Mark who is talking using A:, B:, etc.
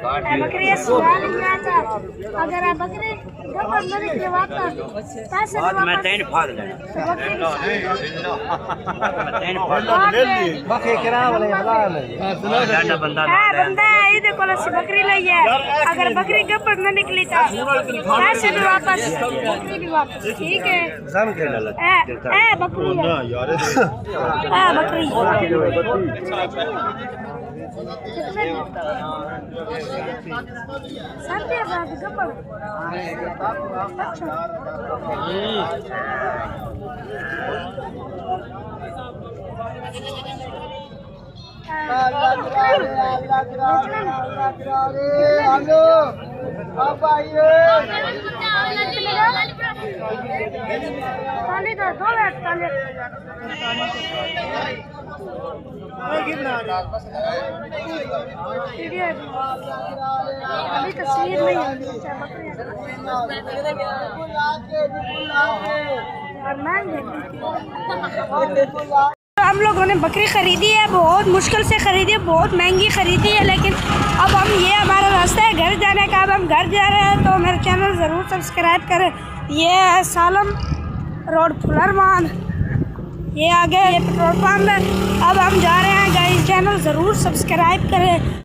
A: बकरी सुबह लिया था। अगर आप बकरी गब्बर न निकले वापस पैसे
B: मैं तीन फाड़ ले
C: बाकी किराया वाले हलाल है।
B: डाटा बंदा
A: बंदा है ये देखो लस्सी बकरी लाई है। अगर बकरी गब्बर न निकली तो पैसे भी वापस बकरी भी वापस। ठीक है
C: जम के डाला
A: बकरी बकरी सर्दी गब्बर अभी तस्वीर नहीं हम लोगों ने बकरी ख़रीदी है, बहुत मुश्किल से ख़रीदी है, बहुत महंगी ख़रीदी है। लेकिन अब हम ये हमारा रास्ता है घर जाने का। अब हम घर जा रहे हैं तो मेरे चैनल ज़रूर सब्सक्राइब करें। ये है सालम रोड फुलरमान, ये आगे ये पेट्रोल पंप है। अब हम जा रहे हैं गाइस, चैनल ज़रूर सब्सक्राइब करें।